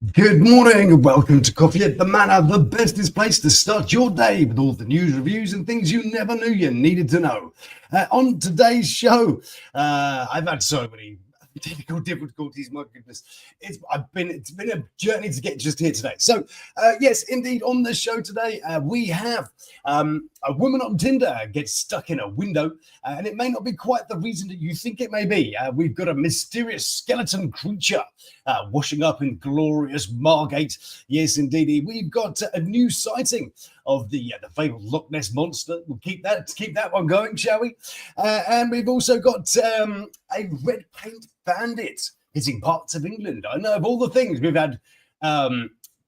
Good morning and welcome to Coffee at the Manor, the bestest place to start your day with all the news, reviews and things you never knew you needed to know. On today's show, I've had so many technical difficulties, my goodness. It's been a journey to get just here today. So, yes, indeed, on the show today, we have a woman on Tinder gets stuck in a window, and it may not be quite the reason that you think it may be. We've got a mysterious skeleton creature washing up in glorious Margate. Yes, indeed. We've got a new sighting of the fabled Loch Ness monster. We'll keep that one going, shall we? And we've also got a red paint bandit hitting parts of England. I know of all the things we've had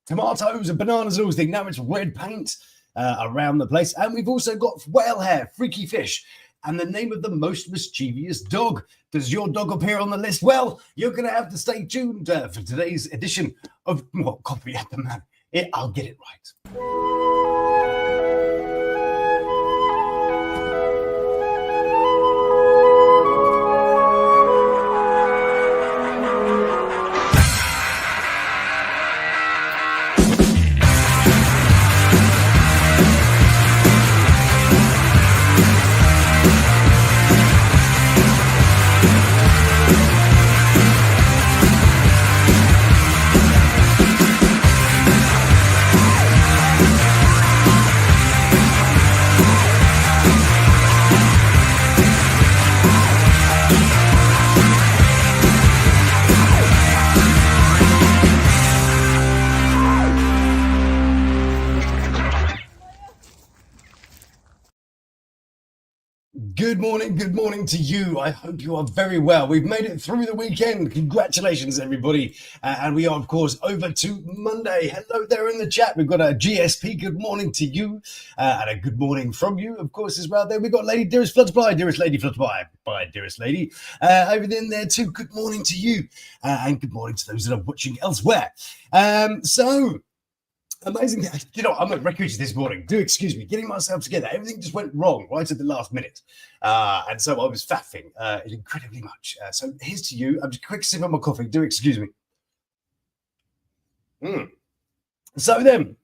tomatoes and bananas and all things. Now it's red paint around the place, and we've also got whale hair, freaky fish, and the name of the most mischievous dog. Does your dog appear on the list? Well, you're going to have to stay tuned for today's edition of Coffee at the Man. I'll get it right. Good morning to you. I hope you are very well. We've made it through the weekend. Congratulations, everybody. And we are, of course, over to Monday. Hello there in the chat. We've got a GSP. Good morning to you. And a good morning from you, of course, as well. There we've got Lady Dearest Flutterby. Dearest Lady Flutterby. Bye, Dearest Lady. Over there too. Good morning to you. And good morning to those that are watching elsewhere. Amazing. You know, I'm at Recruiters this morning. Do excuse me, getting myself together. Everything just went wrong right at the last minute. And so I was faffing incredibly much. So here's to you. I'm just a quick sip of my coffee. Do excuse me. So then,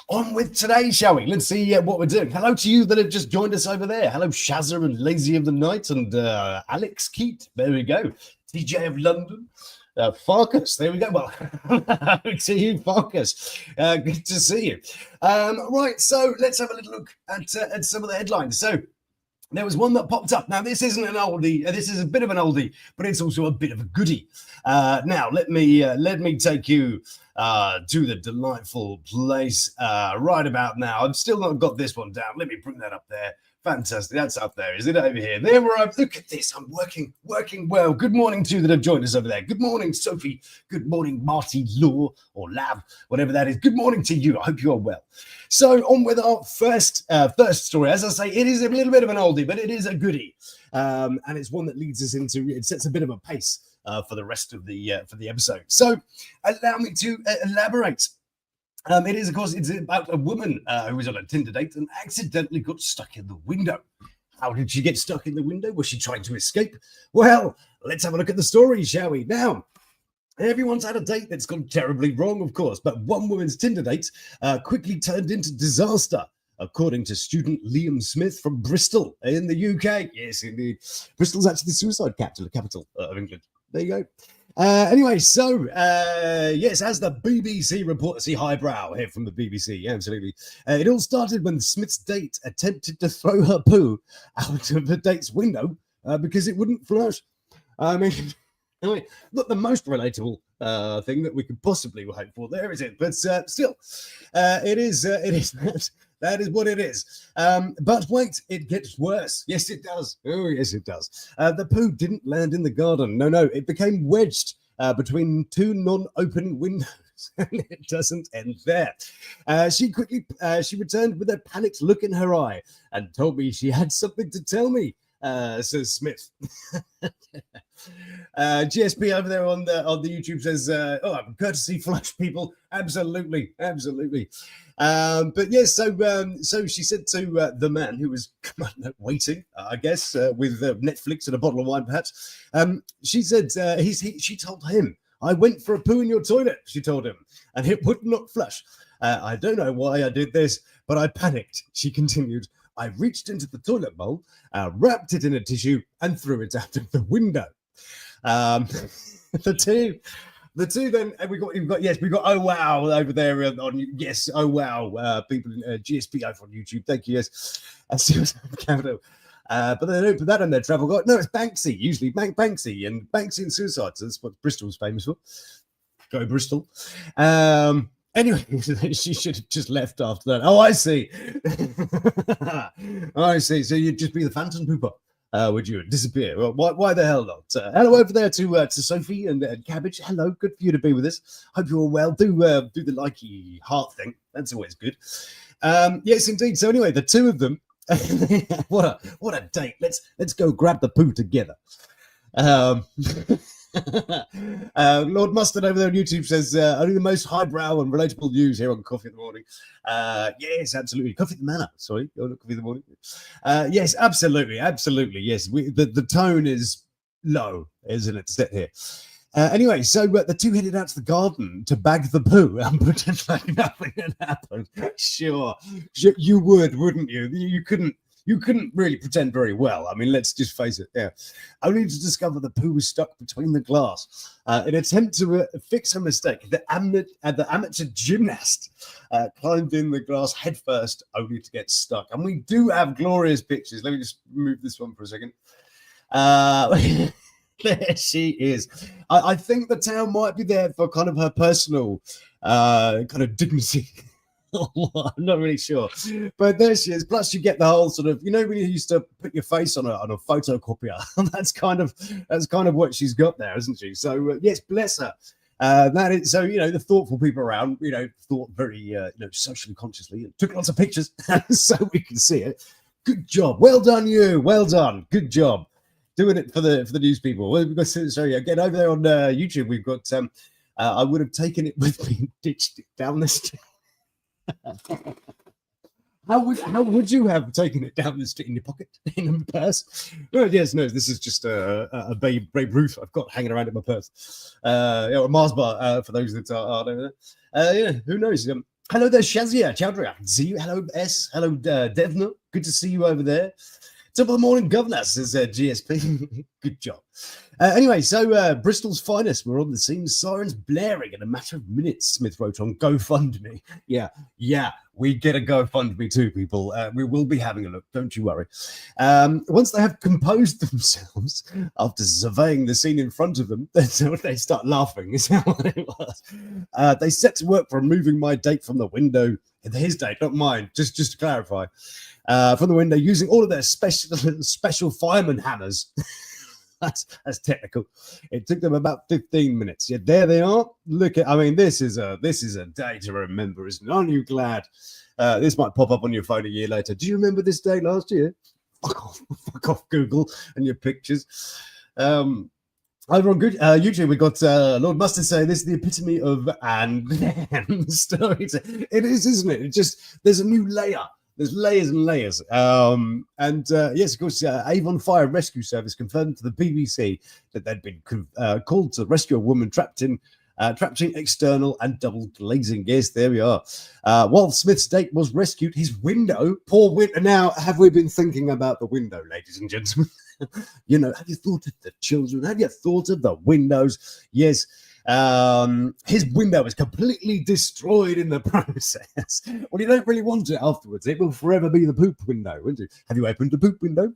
on with today, shall we? Let's see what we're doing. Hello to you that have just joined us over there. Hello, Shazza and Lazy of the Night and Alex Keat. There we go. TJ of London. Farkas, there we go. Well, to you, Farkas. Good to see you. Right, so let's have a little look at some of the headlines. So there was one that popped up. Now, this isn't an oldie. This is a bit of an oldie, but it's also a bit of a goodie. Now, let me take you to the delightful place right about now. I've still not got this one down. Let me bring that up there. Fantastic. That's up there. Is it over here? There we are. Look at this. I'm working well. Good morning to you that have joined us over there. Good morning, Sophie. Good morning, Marty Law or Lav, whatever that is. Good morning to you. I hope you are well. So on with our first story. As I say, it is a little bit of an oldie, but it is a goodie. And it's one that leads us into, it sets a bit of a pace for the rest of the episode. So allow me to elaborate. It is, of course, it's about a woman who was on a Tinder date and accidentally got stuck in the window. How did she get stuck in the window? Was she trying to escape? Well, let's have a look at the story, shall we? Now, everyone's had a date that's gone terribly wrong, of course, but one woman's Tinder date quickly turned into disaster, according to student Liam Smith from Bristol in the UK. Yes, indeed. Bristol's actually the suicide capital of England. There you go. Anyway, so yes, as the BBC reports, see highbrow here from the BBC, absolutely. It all started when Smith's date attempted to throw her poo out of the date's window because it wouldn't flush. I mean, not the most relatable thing that we could possibly hope for there, is it? But still, it is that is what it is. But wait, it gets worse. Yes, it does. Oh, yes, it does. The poo didn't land in the garden. No, it became wedged between two non-open windows. And it doesn't end there. She returned with a panicked look in her eye and told me she had something to tell me, says Smith. GSP over there on the YouTube says, courtesy flush, people. Absolutely. But yes, so she said to the man who was waiting, I guess, with Netflix and a bottle of wine, perhaps. She said she told him I went for a poo in your toilet, she told him, and it would not flush. I don't know why I did this, but I panicked, she continued. I reached into the toilet bowl, wrapped it in a tissue, and threw it out of the window. The two then we got oh wow over there on yes, oh wow, people in GSP over on YouTube, thank you, yes. But they don't put that on their travel guide. No, it's Banksy, usually Banksy and suicide. So that's what Bristol's famous for. Go Bristol. Anyway, she should have just left after that. Oh, I see. I see. So you'd just be the phantom pooper. Would you disappear? Well, why the hell not? Hello over there to Sophie and Cabbage. Hello, good for you to be with us. Hope you're all well. Do the likey heart thing. That's always good. Yes, indeed. So anyway, the two of them. what a date. Let's go grab the poo together. Lord Mustard over there on YouTube says only the most highbrow and relatable news here on Coffee in the Morning. Yes, absolutely. Coffee at the Manor. Sorry, Coffee in the Morning. Yes, absolutely. Yes, the tone is low, isn't it? Set here. Anyway, so the two headed out to the garden to bag the poo and pretend like nothing had happened. Sure, you would, wouldn't you? You couldn't really pretend very well. I mean, let's just face it. Yeah, only to discover the poo was stuck between the glass. In an attempt to fix her mistake, the amateur gymnast climbed in the glass headfirst, only to get stuck. And we do have glorious pictures. Let me just move this one for a second. There she is. I think the town might be there for kind of her personal kind of dignity. I'm not really sure, but there she is. Plus, you get the whole sort of, when you used to put your face on a photocopier. that's kind of what she's got there, isn't she? So yes, bless her. That is so. The thoughtful people around, thought very, socially consciously and took lots of pictures so we can see it. Good job. Well done, you. Well done. Good job. Doing it for the news people. Well, we've got, sorry, again over there on YouTube, we've got. I would have taken it with me and ditched it down the street. How would you have taken it down the street in your pocket, in a purse? Well, yes, no. This is just a Babe Ruth I've got hanging around in my purse. A Mars bar for those that are over there. Yeah, who knows? Hello there, Shazia Chowdhury. I can see you. Hello, S. Hello, Devna. Good to see you over there. Top of the morning, governor, says GSP. Good job. Anyway, so Bristol's finest were on the scene, sirens blaring in a matter of minutes, Smith wrote on GoFundMe. Yeah, we get a GoFundMe too, people. We will be having a look, don't you worry. Once they have composed themselves, after surveying the scene in front of them, they start laughing, is what it was. They set to work for removing my date from the window. His date, not mine, just to clarify. From the window, using all of their special fireman hammers. That's technical. It took them about 15 minutes. Yeah, there they are. Look at. I mean, this is a day to remember, isn't it? Aren't you glad? This might pop up on your phone a year later. Do you remember this day last year? Fuck off, Google and your pictures. Over on good YouTube, we got Lord Mustard saying this is the epitome of and stories. It is, isn't it? It just there's a new layer. There's layers and layers. Yes, of course, Avon Fire Rescue Service confirmed to the BBC that they'd been called to rescue a woman trapped in external and double glazing. Yes, there we are. While Smith's date was rescued, his window, poor window. Now, have we been thinking about the window, ladies and gentlemen? Have you thought of the children? Have you thought of the windows? Yes. His window was completely destroyed in the process. Well, you don't really want it afterwards. It will forever be the poop window, won't you? Have you opened a poop window?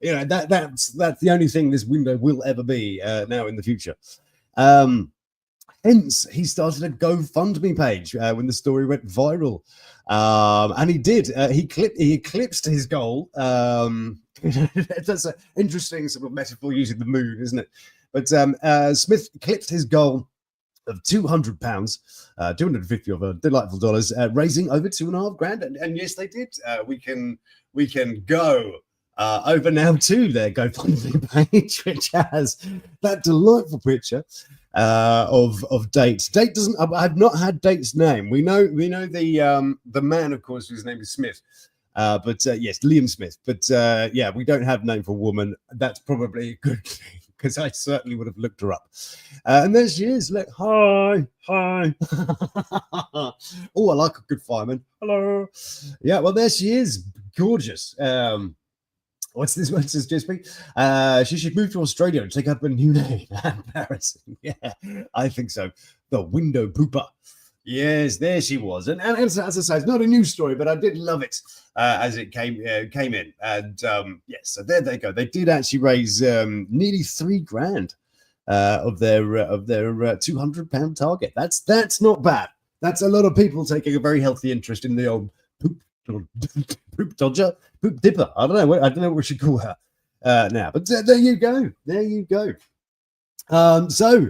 That's the only thing this window will ever be now in the future. Hence, he started a GoFundMe page when the story went viral. And he did. He eclipsed his goal. That's an interesting sort of metaphor using the moon, isn't it? But Smith eclipsed his goal of £200, 250 of a delightful dollars, raising over $2,500. And yes, they did. We can go over now to their GoFundMe page, which has that delightful picture of Date. Date doesn't. I've not had Date's name. We know the man, of course, whose name is Smith. But yes, Liam Smith. But yeah, we don't have name for woman. That's probably a good thing. because I certainly would have looked her up. And there she is. Look, hi. Oh, I like a good fireman. Hello. Yeah, well, there she is. Gorgeous. What's this one says, JSP? She should move to Australia and take up a new name. Embarrassing. Yeah, I think so. The window pooper. Yes, there she was. And as I say, it's not a news story, but I did love it as it came in. And yes, so there they go. They did actually raise nearly £3,000 of their £200 target. That's not bad. That's a lot of people taking a very healthy interest in the old poop dodger, poop dipper. I don't know what we should call her now. But there you go. There you go. So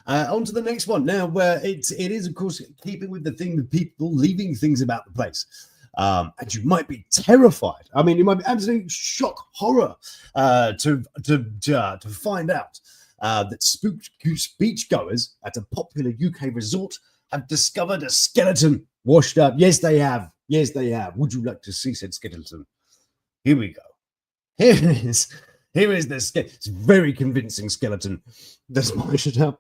on to the next one. Now, it is, of course, keeping with the theme of people leaving things about the place. And you might be terrified. I mean, you might be absolutely shock horror to find out that spooked goose beachgoers at a popular UK resort have discovered a skeleton washed up. Yes, they have. Yes, they have. Would you like to see said skeleton? Here we go. Here it is. Here is the skeleton. It's a very convincing skeleton. That's why I should have.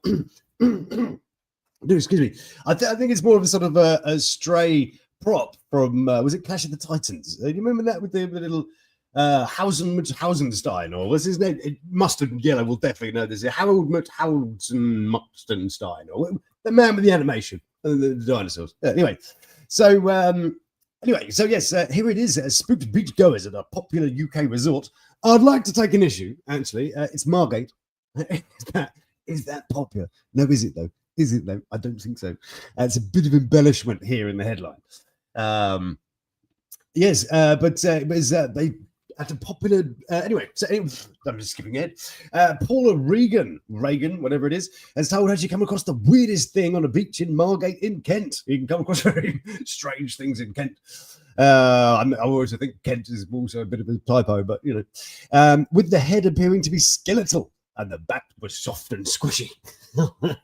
Excuse me. I think it's more of a sort of a stray prop from, was it Clash of the Titans? You remember that with the little Hausenstein, or what's his name? Mustard and Yellow will definitely know this. Harold Mustardstein, or the man with the animation and the dinosaurs. Anyway, so yes, here it is. Spooked beachgoers at a popular UK resort. I'd like to take an issue, actually. It's Margate. Is that popular? No, is it though? Is it though? I don't think so. It's a bit of embellishment here in the headline. Yes, but they at a popular anyway. So I'm just skipping ahead. Paula Regan, whatever it is, has told her she come across the weirdest thing on a beach in Margate in Kent. You can come across very strange things in Kent. I always think Kent is also a bit of a typo, but you know, with the head appearing to be skeletal and the back was soft and squishy.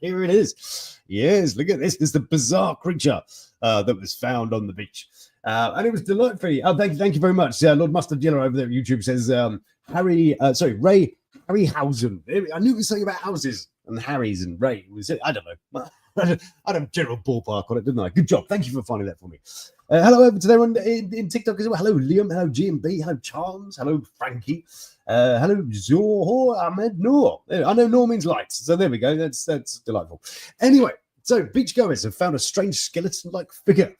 Here it is. Yes, look at this. This is the bizarre creature that was found on the beach. And it was delightful. Oh, thank you very much. Lord Mustard Yellow over there at YouTube says Ray Harryhausen. I knew it was something about houses and Harry's and Ray. I don't know. I had a general ballpark on it, didn't I? Good job. Thank you for finding that for me. Hello over to there in TikTok as well. Hello, Liam. Hello, GMB. Hello, Charms. Hello, Frankie. Hello, Zohor Ahmed Noor. I know Noor means light, so there we go. That's delightful. Anyway, so beachgoers have found a strange skeleton-like figure,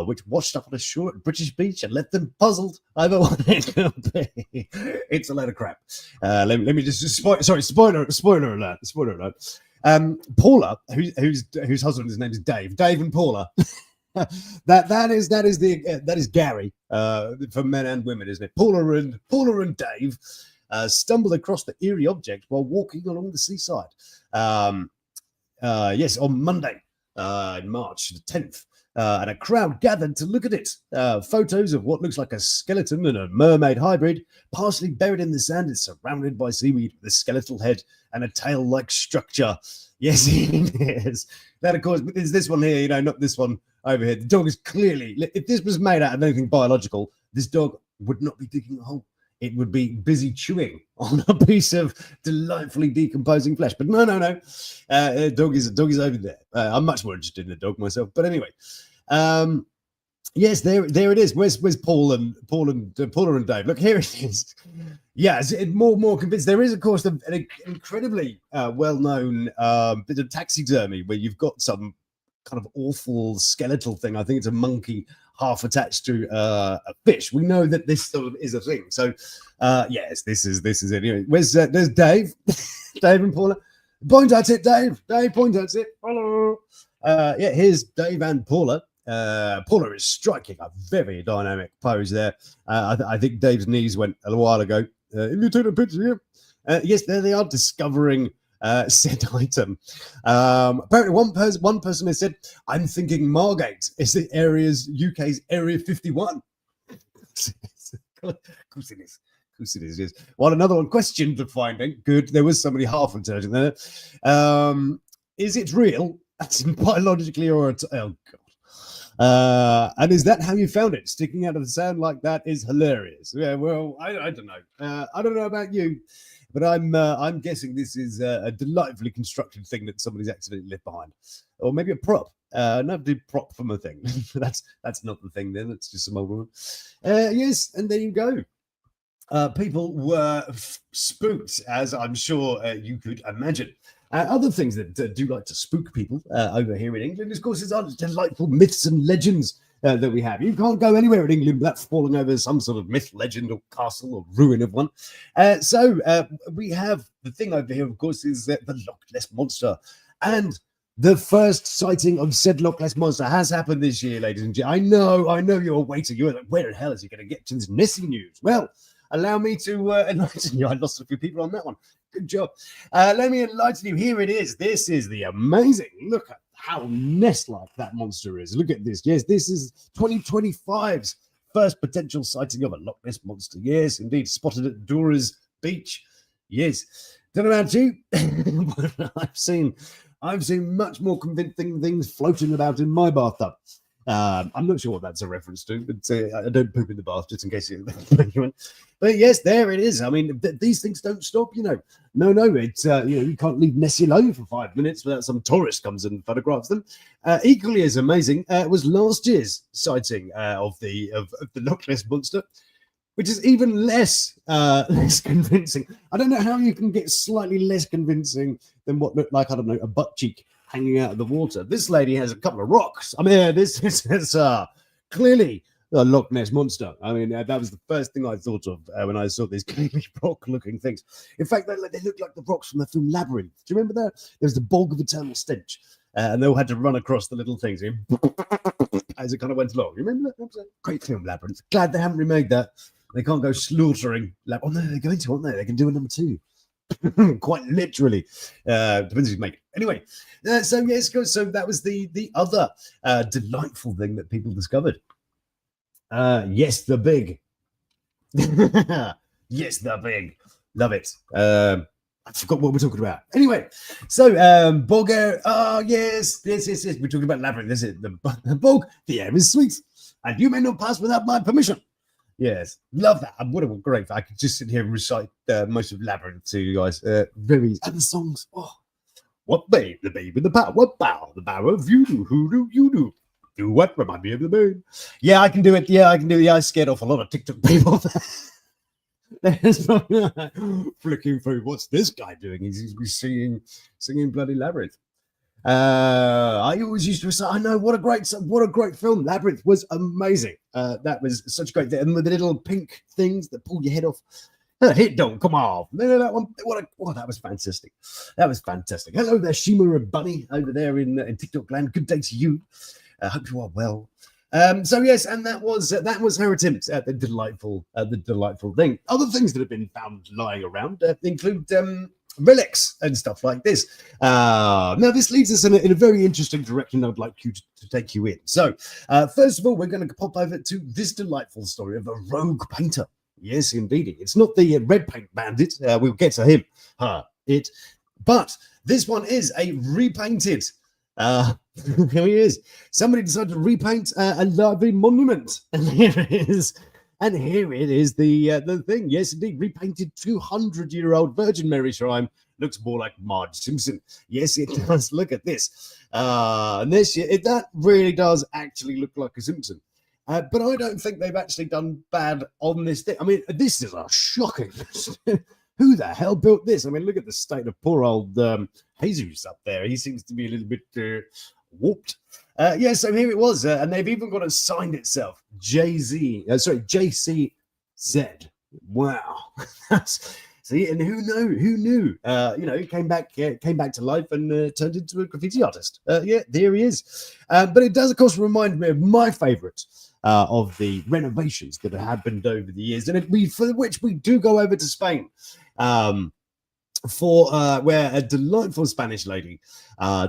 which washed up on a shore at British Beach and left them puzzled over what it could be. It's a load of crap. Let me just spoiler alert. Paula, whose husband's name is Dave and Paula. that is Gary for men and women, isn't it? Paula and Dave stumbled across the eerie object while walking along the seaside. Yes, on Monday, March the 10th, and a crowd gathered to look at it. Photos of what looks like a skeleton and a mermaid hybrid, partially buried in the sand and surrounded by seaweed with a skeletal head and a tail-like structure. Yes, it is. That, of course, is this one here, not this one over here. The dog is clearly, if this was made out of anything biological, this dog would not be digging a hole. It would be busy chewing on a piece of delightfully decomposing flesh. But no. Dog is over there. I'm much more interested in the dog myself. But anyway, yes, there it is. Where's Paula and Dave? Look, here it is. Yeah, it's more convinced. There is, of course, an incredibly well-known bit of taxidermy where you've got some kind of awful skeletal thing. I think it's a monkey half attached to a fish. We know that this sort of is a thing. So, yes, this is it. Anyway, there's Dave, Dave and Paula. Point at it, Dave. Dave, point at it. Hello. Yeah, here's Dave and Paula. Paula is striking a very dynamic pose there. I think Dave's knees went a while ago. If you take a picture here, yes, there they are discovering said item. Apparently, one person has said, "I'm thinking Margate is the UK's Area 51." Of course it is. Of course it is. Yes. While another one questioned the finding. Good, there was somebody half intelligent there. Is it real? That's biologically or oh god. And is that how you found it? Sticking out of the sand like that is hilarious. Yeah, well, I don't know. I don't know about you, but I'm guessing this is a delightfully constructed thing that somebody's accidentally left behind, or maybe a prop. Not the prop from a thing. That's not the thing. Then it's just some old woman. Yes, and there you go. People were spooked, as I'm sure you could imagine. Other things that do like to spook people over here in England, of course, is our delightful myths and legends that we have. You can't go anywhere in England without falling over some sort of myth, legend, or castle or ruin of one. So we have the thing over here, of course, is the Loch Ness Monster. And the first sighting of said Loch Ness Monster has happened this year, ladies and gentlemen. I know you're waiting. You're like, where the hell is he going to get to this Nessie news? Well, allow me to enlighten you. I lost a few people on that one. Good job. Let me enlighten you. Here it is. This is the amazing. Look at how nest-like that monster is. Look at this. Yes, this is 2025's first potential sighting of a Loch Ness Monster. Yes, indeed. Spotted at Dora's Beach. Yes. Don't know about you, but I've seen much more convincing things floating about in my bathtub. I'm not sure what that's a reference to, but I don't poop in the bath, just in case you. But yes, there it is. I mean, these things don't stop, you know. No, it's you can't leave Nessie alone for 5 minutes without some tourist comes and photographs them. Equally as amazing was last year's sighting of the Loch Ness Monster, which is even less convincing. I don't know how you can get slightly less convincing than what looked like, I don't know, a butt cheek hanging out of the water. This lady has a couple of rocks. I mean, this is clearly a Loch Ness Monster. I mean, that was the first thing I thought of when I saw these clearly rock-looking things. In fact, they look like the rocks from the film Labyrinth. Do you remember that? There was the bog of eternal stench, and they all had to run across the little things as it kind of went along. You remember that? That was a great film, Labyrinth. Glad they haven't remade that. They can't go slaughtering. Oh no, they're going to, aren't they? They can do a number 2. Quite literally. Depends who's making it. Anyway, so yes, so that was the other delightful thing that people discovered. Yes, the big. Yes, the big. Love it. I forgot what we're talking about. Anyway, so bog air. Oh, yes. We're talking about Labyrinth. This is the bog. The air is sweet, and you may not pass without my permission. Yes, love that. What a great. I could just sit here and recite most of Labyrinth to you guys. Very and the songs. Oh, what babe? The babe in the power. What bow? The bow of you do. Who do you do? Do what? Remind me of the moon. Yeah, I can do it. Yeah, I can do it. Yeah, I scared off a lot of TikTok people. There's flicking through. What's this guy doing? He's singing bloody Labyrinth. I always used to say, I know, what a great film. Labyrinth was amazing. That was such a great thing. And with the little pink things that pull your head off. Hit don't come off. No, that one. That was fantastic. That was fantastic. Hello there, Shima and Bunny over there in TikTok land. Good day to you. Hope you are well. So yes, and that was her attempt at the delightful thing. Other things that have been found lying around include relics and stuff like this. Now this leads us in a very interesting direction I'd like you to take you in. So first of all, we're going to pop over to this delightful story of a rogue painter. Yes, indeed. It's not the red paint bandit. We'll get to him. But this one is a repainted. Here he is. Somebody decided to repaint a lively monument, and here it is. And here it is, the thing. Yes, indeed, repainted 200-year-old Virgin Mary shrine. Looks more like Marge Simpson. Yes, it does. Look at this. And that really does actually look like a Simpson. But I don't think they've actually done bad on this thing. I mean, this is a shocking. Who the hell built this? I mean, look at the state of poor old Jesus up there. He seems to be a little bit warped. Yeah, so here it was. And they've even got it signed itself. JCZ. Wow. See, and who knew? He came back to life and turned into a graffiti artist. Yeah, there he is. But it does, of course, remind me of my favourite of the renovations that have happened over the years, and for which we do go over to Spain. Where a delightful Spanish lady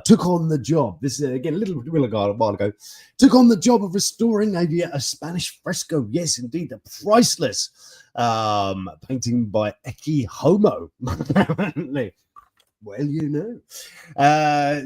took on the job. This is again a while ago. Took on the job of restoring a Spanish fresco. Yes, indeed, the priceless painting by Ecce Homo. Apparently, Well, you know.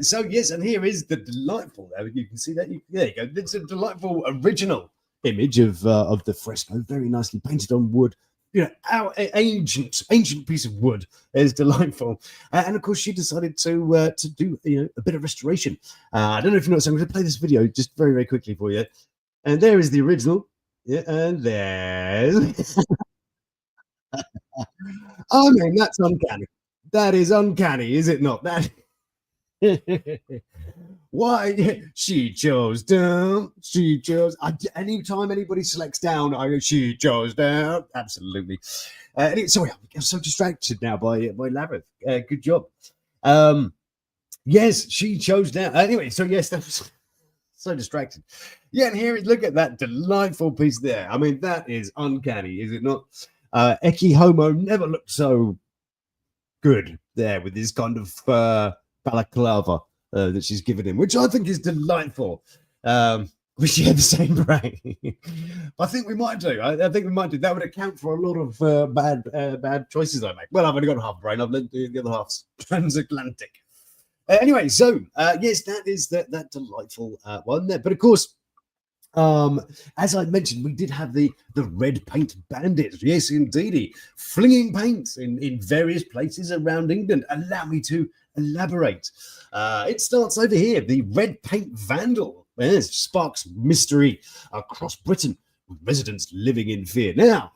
So yes, and here is the delightful. You can see that. There you go. It's a delightful original image of the fresco, very nicely painted on wood. You know, our ancient piece of wood is delightful. And of course, she decided to do a bit of restoration. I don't know if you know, so I'm going to play this video just very very quickly for you. And there is the original. Yeah, and there's. I mean, that's uncanny. That is uncanny, is it not? That. Why she chose down? She chose. Anytime anybody selects down, I go. She chose down. Absolutely. Sorry, I'm so distracted now by Labyrinth. Good job. Yes, she chose down. Anyway, so yes, that was so distracted. Yeah, and here is look at that delightful piece there. I mean, that is uncanny, is it not? Ecce Homo never looked so good there with this kind of balaclava that she's given him, which I think is delightful. We share the same brain. I think we might do. I think we might do. That would account for a lot of bad choices I make. Well, I've only got half a brain. I've learned the other half's transatlantic. Anyway, so yes, that is that delightful one there. But of course, as I mentioned, we did have the red paint bandit. Yes, indeedy, flinging paint in various places around England. Allow me to elaborate. It starts over here. The red paint vandal sparks mystery across Britain, with residents living in fear. Now,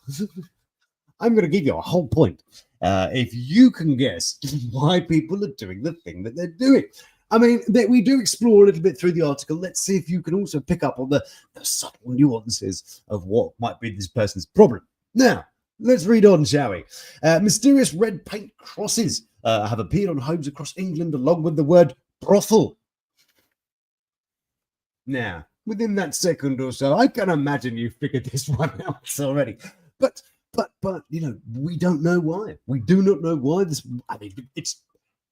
I'm going to give you a whole point. If you can guess why people are doing the thing that they're doing. I mean, we do explore a little bit through the article. Let's see if you can also pick up on the subtle nuances of what might be this person's problem. Now, let's read on, shall we? Mysterious red paint crosses have appeared on homes across England along with the word brothel. Now, within that second or so, I can imagine you figured this one out already. But we don't know why. We do not know why this. I mean,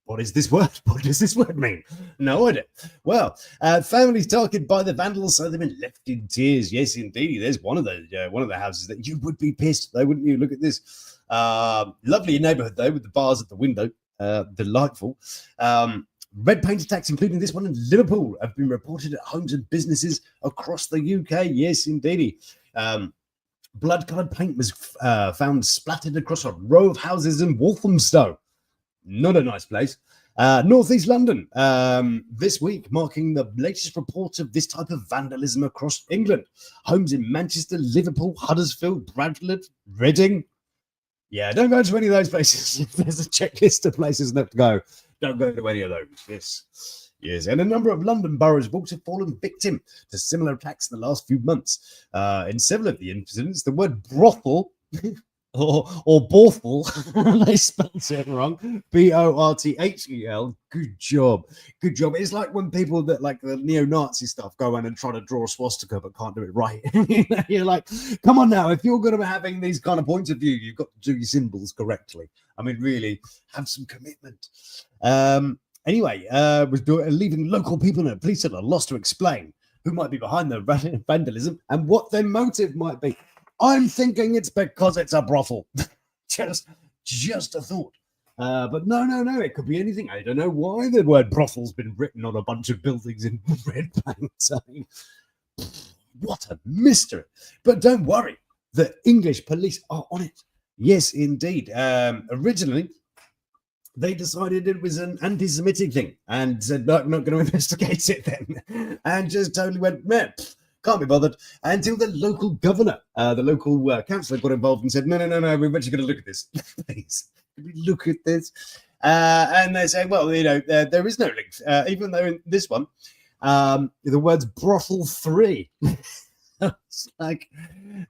what is this word? What does this word mean? No idea. Well, families targeted by the vandals, so they've been left in tears. Yes, indeed. There's one of the houses that you would be pissed, though, wouldn't you? Look at this. Lovely neighbourhood though, with the bars at the window. Delightful. Red paint attacks, including this one in Liverpool, have been reported at homes and businesses across the UK. Yes, indeed. Blood-coloured paint was found splattered across a row of houses in Walthamstow. Not a nice place. Northeast London this week, marking the latest report of this type of vandalism across England. Homes in Manchester, Liverpool, Huddersfield, Bradford, Reading. Yeah, don't go to any of those places. If there's a checklist of places not to go, don't go to any of those. Yes, and a number of London boroughs have also fallen victim to similar attacks in the last few months. In several of the incidents, the word brothel or brothel, they spelled it wrong. Borthel. Good job. It's like when people that like the neo-Nazi stuff go in and try to draw a swastika but can't do it right. You're like, come on now, if you're going to be having these kind of points of view, you've got to do your symbols correctly. I mean, really, have some commitment. Anyway, was leaving local people and police at a loss to explain who might be behind the vandalism and what their motive might be. I'm thinking it's because it's a brothel. just a thought. But no, it could be anything. I don't know why the word brothel's been written on a bunch of buildings in red paint. I mean, what a mystery. But don't worry, the English police are on it. Yes, indeed. Originally, they decided it was an anti-Semitic thing and said, no, I'm not going to investigate it then. And just totally went, man, can't be bothered. Until the local governor, the local councillor got involved and said, no, we're actually going to look at this. Please, can we look at this? And they say, well, there is no link. Even though in this one, the words brothel 3. It's like,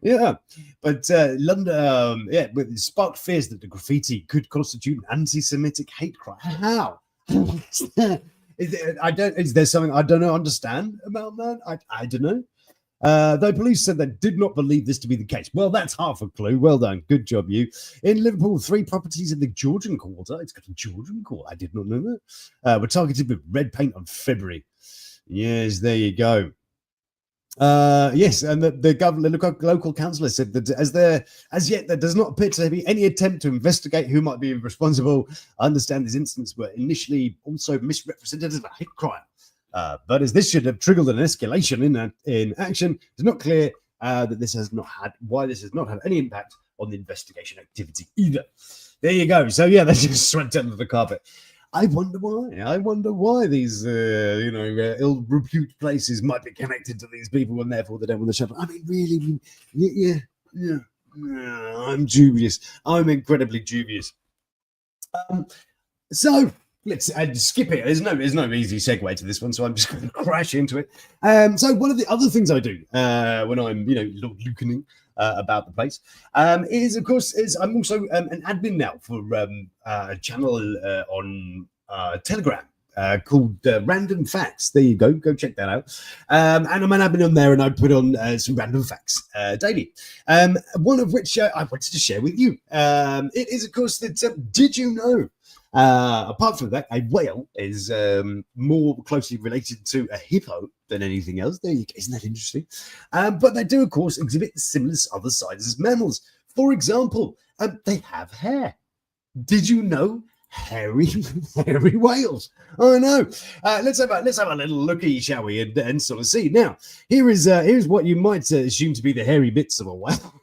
yeah, but London, with sparked fears that the graffiti could constitute an anti-Semitic hate crime. How? Is there something I don't understand about that? I don't know. Though police said they did not believe this to be the case. Well, that's half a clue. Well done. Good job, you. In Liverpool, 3 properties in the Georgian Quarter. It's got a Georgian Quarter. I did not know that. Were targeted with red paint on February. Yes, there you go. Yes, and the local councillor said that as yet there does not appear to be any attempt to investigate who might be responsible. I understand these incidents were initially also misrepresented as a hate crime, but as this should have triggered an escalation in action, it's not clear that this has not had any impact on the investigation activity either. There you go. So yeah, they just swept under the carpet. I wonder why. I wonder why these, ill repute places might be connected to these people, and therefore they don't want to shut up. I mean, really, yeah. I'm dubious. I'm incredibly dubious. So let's skip it. There's no easy segue to this one, so I'm just going to crash into it. So one of the other things I do when I'm, Lukaning about the place is, of course, I'm also an admin now for a channel on Telegram called Random Facts. There you go. Go check that out. And I'm an admin on there, and I put on some random facts daily. One of which I wanted to share with you. It is, of course, that did you know? Apart from that, a whale is more closely related to a hippo than anything else. There you go. Isn't that interesting? But they do, of course, exhibit similar other sides as mammals. For example, they have hair. Did you know? Hairy whales. Oh no. Let's have a little looky, shall we, and sort of see. Now, here's what you might assume to be the hairy bits of a whale.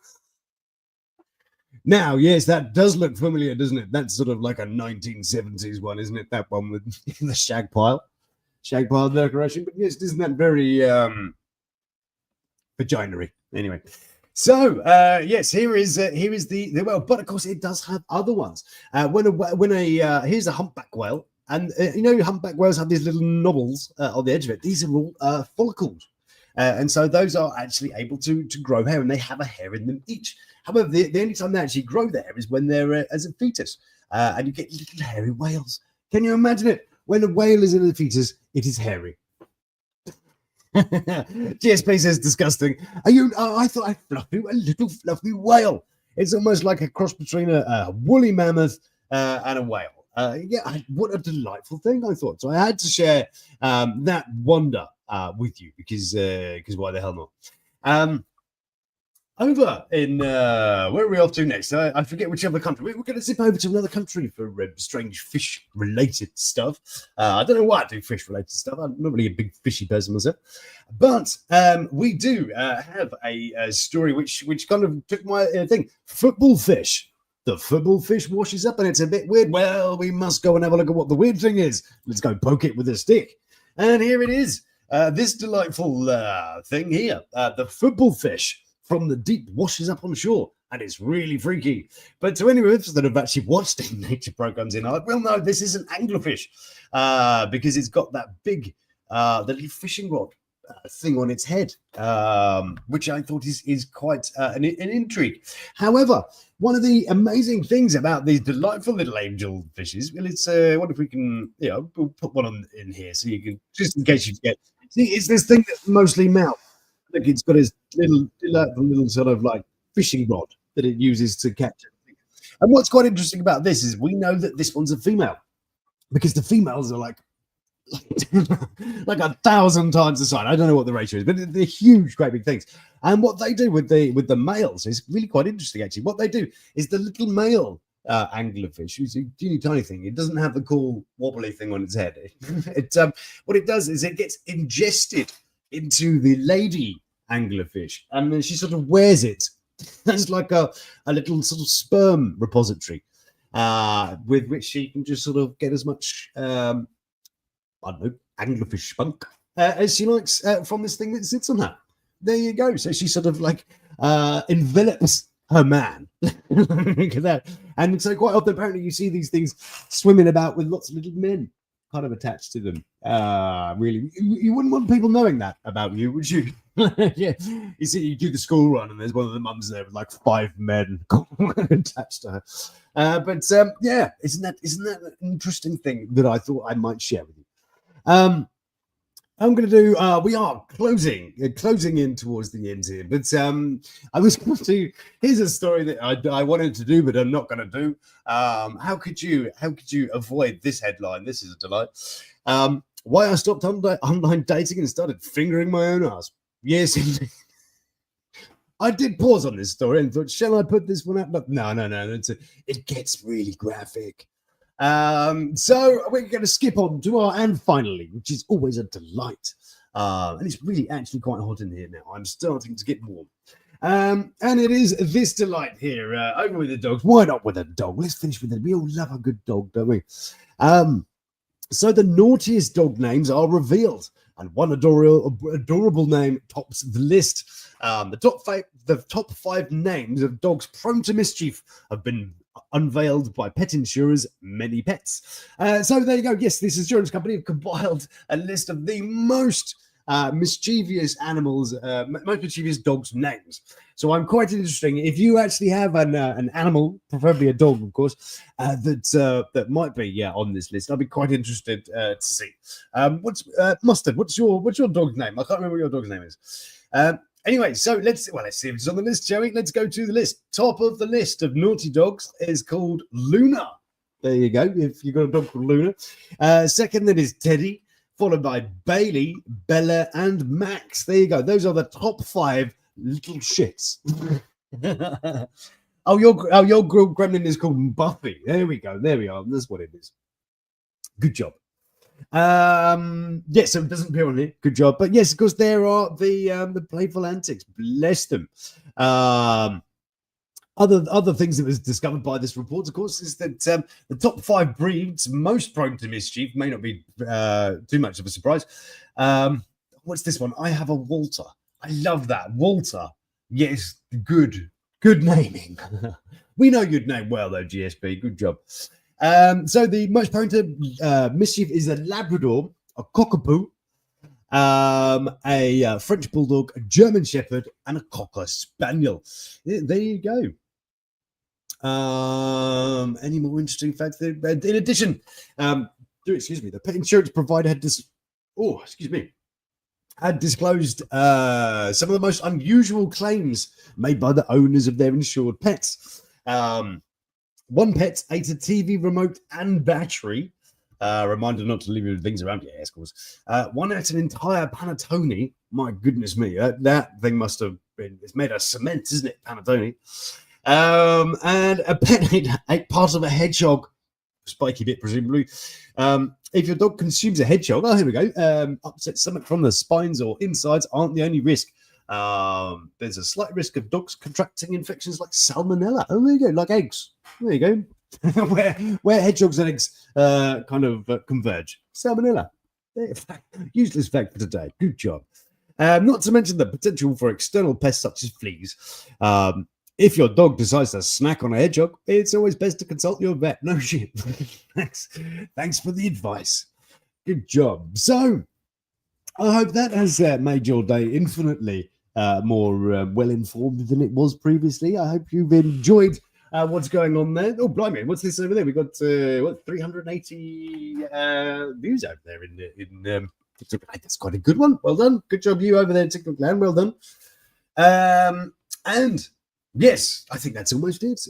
Now, yes, that does look familiar, doesn't it? That's sort of like a 1970s one, isn't it? That one with the shag pile decoration. But yes, isn't that very vaginary? Anyway, so yes, here is the whale, but of course it does have other ones. Here's a humpback whale, and humpback whales have these little knobbles on the edge of it. These are all follicles. And so those are actually able to grow hair, and they have a hair in them each. However, the only time they actually grow their hair is when they're as a fetus, and you get little hairy whales. Can you imagine it? When a whale is in a fetus, it is hairy. GSP says disgusting. I thought I'd fluffy a little fluffy whale. It's almost like a cross between a woolly mammoth and a whale. What a delightful thing, I thought. So I had to share that wonder with you because why the hell not? Over in where are we off to next? I forget which other country. We're going to zip over to another country for strange fish-related stuff. I don't know why I do fish-related stuff. I'm not really a big fishy person myself, but we do have a story which kind of took my thing. Football fish. The football fish washes up, and it's a bit weird. Well, we must go and have a look at what the weird thing is. Let's go poke it with a stick, and here it is. This delightful thing here, the football fish from the deep washes up on shore, and it's really freaky. But to anyone that have actually watched nature programs in Ireland, well, no, this is an anglerfish because it's got that big, the little fishing rod thing on its head, which I thought is quite an intrigue. However, one of the amazing things about these delightful little angel fishes, well, it's what if we can, we'll put one on in here so you can, just in case you forget. See, it's this thing that's mostly mouth. Look, it's got his little sort of like fishing rod that it uses to catch everything. And what's quite interesting about this is we know that this one's a female because the females are like 1,000 times the size. I don't know what the ratio is, but they're huge, great big things. And what they do with the males is really quite interesting, actually. What they do is the little male anglerfish, who's a teeny tiny thing. It doesn't have the cool wobbly thing on its head. What it does is it gets ingested into the lady anglerfish, and then she sort of wears it. That's like a little sort of sperm repository with which she can just sort of get as much I don't know, anglerfish spunk as she likes from this thing that sits on her. There you go. So she sort of like envelops her man. Look at that. And so quite often, apparently, you see these things swimming about with lots of little men kind of attached to them. Really, you wouldn't want people knowing that about you, would you? Yeah, you see, you do the school run, and there's one of the mums there with like 5 men attached to her. But yeah, isn't that an interesting thing that I thought I might share with you? I'm going to do. We are closing in towards the end here, but I was going to. Here's a story that I wanted to do, but I'm not going to do. How could you avoid this headline? This is a delight. Why I stopped online dating and started fingering my own ass. Yes, indeed. I did pause on this story and thought, shall I put this one up? But no. It gets really graphic. So we're going to skip on to our and finally, which is always a delight. And it's really actually quite hot in here now. I'm starting to get warm. And it is this delight here over with the dogs. Why not with a dog? Let's finish with it. We all love a good dog, don't we? So the naughtiest dog names are revealed, and one adorable name tops the list. The top five names of dogs prone to mischief have been unveiled by pet insurers Many Pets. So there you go. Yes, this insurance company have compiled a list of the most mischievous animals, most mischievous dogs' names. So I'm quite interesting. If you actually have an animal, preferably a dog, of course, that might be on this list, I'd be quite interested to see. What's Mustard? What's your dog's name? I can't remember what your dog's name is. Anyway, so let's see if it's on the list, shall we? Let's go to the list. Top of the list of naughty dogs is called Luna. There you go. If you've got a dog called Luna. Second, then is Teddy, followed by Bailey, Bella, and Max. There you go. Those are the top five little shits. your gremlin is called Buffy. There we go. There we are. That's what it is. Good job. Yes, so it doesn't appear on here. Good job. But yes, of course, there are the playful antics. Bless them. Other things that was discovered by this report, of course, is that the top five breeds most prone to mischief may not be too much of a surprise. What's this one? I have a Walter. I love that. Walter. Yes, good naming. We know you'd name well, though, GSP. Good job. So the most prone to mischief is a Labrador, a Cockapoo, a French Bulldog, a German Shepherd, and a Cocker Spaniel. There you go. Any more interesting facts there? In addition, the pet insurance provider had disclosed some of the most unusual claims made by the owners of their insured pets. One pet ate a TV remote and battery. Reminder not to leave your things around your ass, of course. One ate an entire panettone. My goodness me, that thing must have been, it's made of cement, isn't it? Panettone. And a pet ate part of a hedgehog, spiky bit, presumably. If your dog consumes a hedgehog, here we go. Upset stomach from the spines or insides aren't the only risk. There's a slight risk of dogs contracting infections like salmonella. Oh, there you go, like eggs. There you go. where hedgehogs and eggs kind of converge. Salmonella. Useless fact for today. Good job. Not to mention the potential for external pests such as fleas. If your dog decides to snack on a hedgehog, it's always best to consult your vet. No shit. Thanks for the advice. Good job. So, I hope that has made your day infinitely more well-informed than it was previously. I hope you've enjoyed what's going on there. Oh, blimey, what's this over there? We've got 380 views over there in TikTok. That's quite a good one. Well done. Good job, you over there, TikTok land. Well done. And yes, I think that's almost it.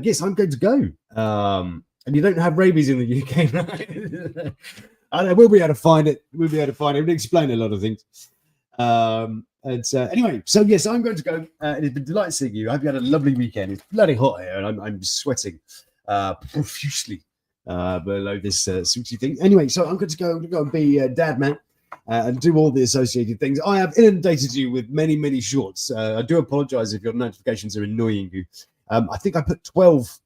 Yes, I'm going to go. And you don't have rabies in the UK, right? I know, we'll be able to find it. We'll explain a lot of things. Anyway, so yes, I'm going to go. It's been delightful seeing you. I hope you had a lovely weekend. It's bloody hot here, and I'm sweating profusely below this suitsy thing. Anyway, so I'm going to go and be dad man and do all the associated things. I have inundated you with many shorts. I do apologise if your notifications are annoying you. I think I put 12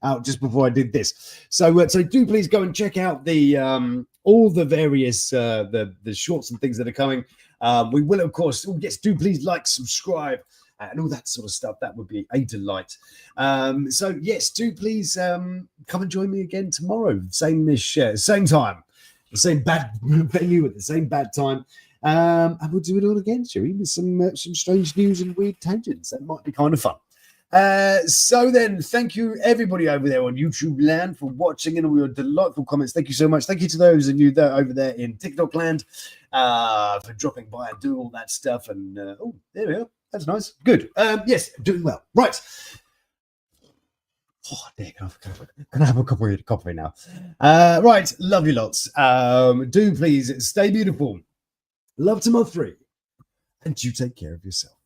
out just before I did this. So do please go and check out the all the various the shorts and things that are coming. We will, of course, do please like, subscribe, and all that sort of stuff. That would be a delight. So yes, do please come and join me again tomorrow. Same time, the same bad venue at the same bad time. And we'll do it all again, shall we? With some strange news and weird tangents. That might be kind of fun. So then, thank you everybody over there on YouTube land for watching and all your delightful comments. Thank you so much. Thank you to those of you that are over there in TikTok land for dropping by and doing all that stuff. And oh, there we are. That's nice. Good. Yes, doing well. Right. Oh, there you go. Can I have a coffee now? Right. Love you lots. Do please stay beautiful. love to my three, and you take care of yourself.